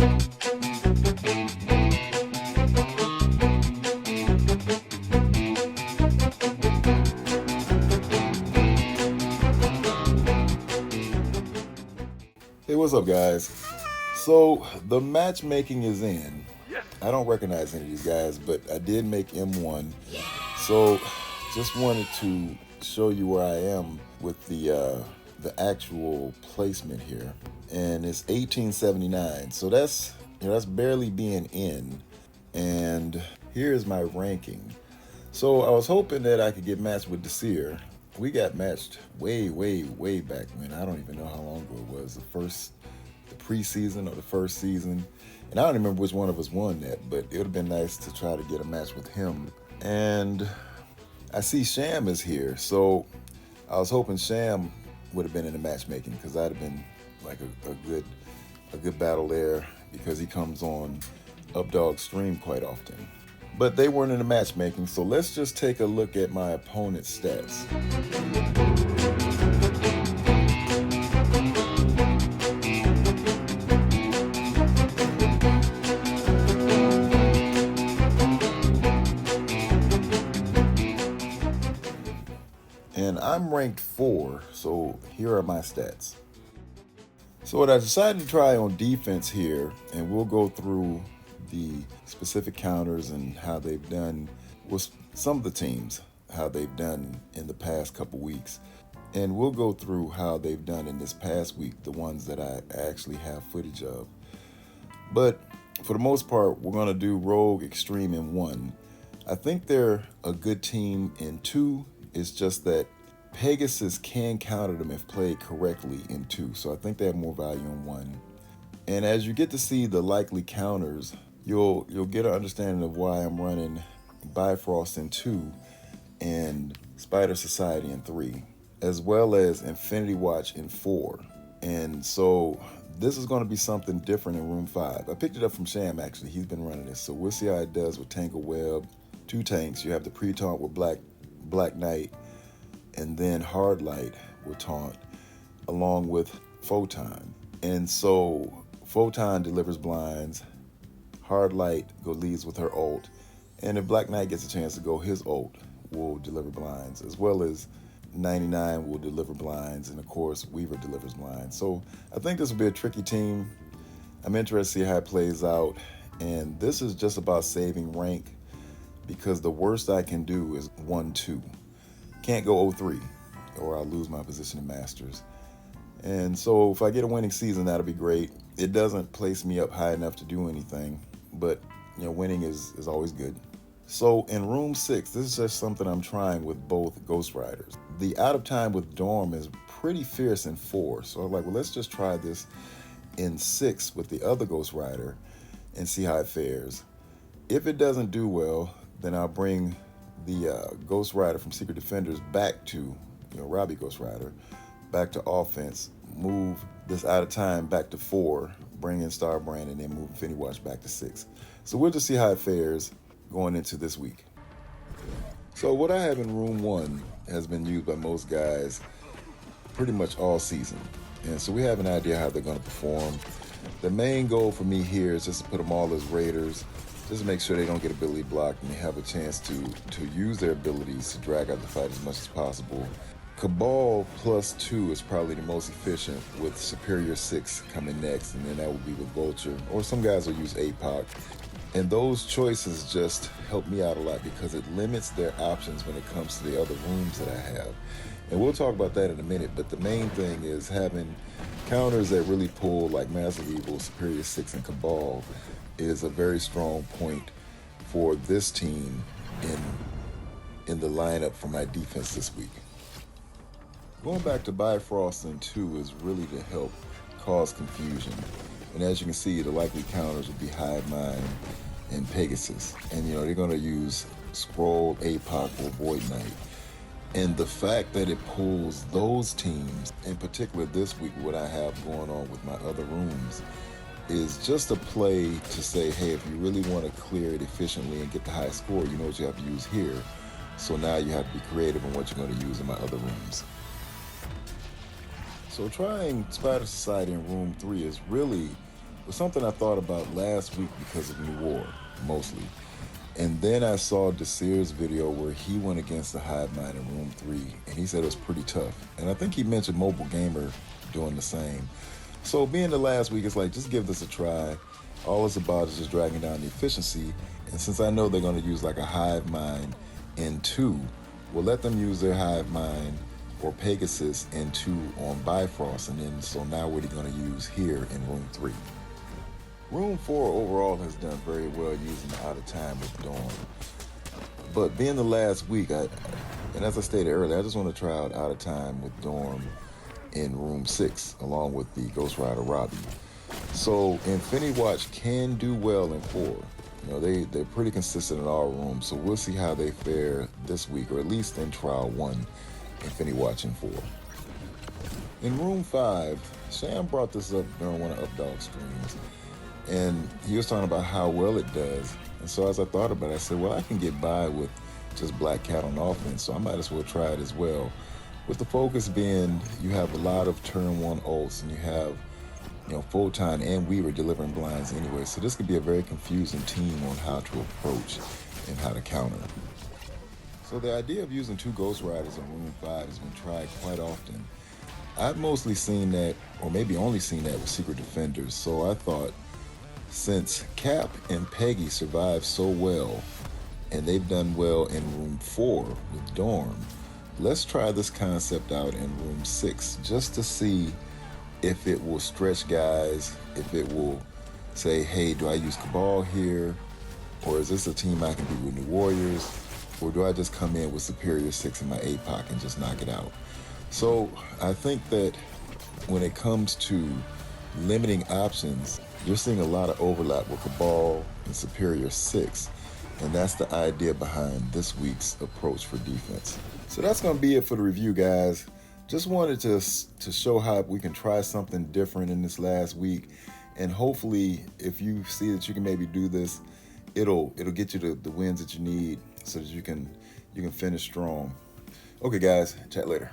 Hey, what's up, guys? So, the matchmaking is in. I don't recognize any of these guys, but I did make M1. So, just wanted to show you where I am with the actual placement here. And it's 1879. So that's barely being in. And here's my ranking. So I was hoping that I could get matched with Desir. We got matched way, way, way back when. I don't even know how long ago it was. The preseason or the first season. And I don't remember which one of us won that, but it would have been nice to try to get a match with him. And I see Sham is here. So I was hoping Sham would have been in the matchmaking because that'd have been like a good battle there because he comes on Updog stream quite often. But they weren't in the matchmaking, so let's just take a look at my opponent's stats. And I'm ranked 4, so here are my stats. So what I decided to try on defense here, and we'll go through the specific counters and how they've done with some of the teams, how they've done in the past couple weeks. And we'll go through how they've done in this past week, the ones that I actually have footage of. But for the most part, we're going to do Rogue Extreme in 1. I think they're a good team in 2. It's just that Pegasus can counter them if played correctly in 2. So I think they have more value in 1. And as you get to see the likely counters, you'll get an understanding of why I'm running Bifrost in 2 and Spider Society in 3, as well as Infinity Watch in 4. And so this is going to be something different in Room 5. I picked it up from Sham, actually. He's been running this. So we'll see how it does with Tangle Web. 2 tanks. You have the pre-taunt with Black Knight, and then Hard Light will taunt, along with Photon. And so Photon delivers blinds, Hard Light leads with her ult, and if Black Knight gets a chance to go, his ult will deliver blinds, as well as 99 will deliver blinds, and of course Weaver delivers blinds. So I think this will be a tricky team. I'm interested to see how it plays out, and this is just about saving rank because the worst I can do is 1-2. Can't go 0-3 or I'll lose my position in Masters. And so if I get a winning season, that'll be great. It doesn't place me up high enough to do anything, but winning is always good. So in Room 6, this is just something I'm trying with both Ghost Riders. The out of time with Dorm is pretty fierce in 4. So I'm like, well, let's just try this in 6 with the other Ghost Rider and see how it fares. If it doesn't do well, then I'll bring the Ghost Rider from Secret Defenders back to, Robbie Ghost Rider, back to offense, move this out of time back to 4, bring in Starbrand, and then move Infinity Watch back to 6. So we'll just see how it fares going into this week. So what I have in Room 1 has been used by most guys pretty much all season. And so we have an idea how they're going to perform. The main goal for me here is just to put them all as Raiders, just to make sure they don't get ability blocked and they have a chance to use their abilities to drag out the fight as much as possible. Cabal +2 is probably the most efficient, with Superior 6 coming next, and then that would be with Vulture, or some guys will use APOC. And those choices just help me out a lot because it limits their options when it comes to the other rooms that I have. And we'll talk about that in a minute, but the main thing is having counters that really pull, like Massive Evil, Superior 6, and Cabal is a very strong point for this team in the lineup for my defense this week. Going back to Bifrost in 2 is really to help cause confusion. And as you can see, the likely counters would be Hive Mind and Pegasus. And they're going to use Scroll, APOC, or Void Knight. And the fact that it pulls those teams, in particular this week, what I have going on with my other rooms, is just a play to say, hey, if you really want to clear it efficiently and get the high score, you know what you have to use here. So now you have to be creative in what you're going to use in my other rooms. So trying Spider Society in Room 3 is really was something I thought about last week because of New War, mostly. And then I saw Desir's video where he went against the Hive Mind in Room 3, and he said it was pretty tough. And I think he mentioned Mobile Gamer doing the same. So being the last week, it's like, just give this a try. All it's about is just dragging down the efficiency. And since I know they're going to use like a Hive Mind in 2, we'll let them use their Hive Mind or Pegasus in 2 on Bifrost. And then, so now what are you going to use here in Room 3? Room 4 overall has done very well using the Out of Time with Dawn. But being the last week, and as I stated earlier, I just want to try out Out of Time with Dawn in Room 6, along with the Ghost Rider Robbie. So Infinity Watch can do well in 4. You know, they're pretty consistent in all rooms, so we'll see how they fare this week, or at least in Trial 1, Infinity Watch in 4. In Room 5, Sham brought this up during one of Updog streams, and he was talking about how well it does. And so as I thought about it, I said, well, I can get by with just Black Cat on offense, so I might as well try it as well. With the focus being, you have a lot of turn 1 ults, and you have, you know, Photon and Weaver delivering blinds anyway, so this could be a very confusing team on how to approach and how to counter. So the idea of using 2 Ghost Riders in Room 5 has been tried quite often. I've mostly seen that, or maybe only seen that with Secret Defenders, so I thought, since Cap and Peggy survived so well, and they've done well in Room 4 with Dorm, let's try this concept out in Room 6 just to see if it will stretch guys, if it will say, hey, do I use Cabal here? Or is this a team I can beat with New Warriors? Or do I just come in with Superior 6 in my APOC and just knock it out? So I think that when it comes to limiting options, you're seeing a lot of overlap with Cabal and Superior 6. And that's the idea behind this week's approach for defense. So that's going to be it for the review, guys. Just wanted to show how we can try something different in this last week. And hopefully, if you see that you can maybe do this, it'll get you the wins that you need so that you can finish strong. Okay, guys, chat later.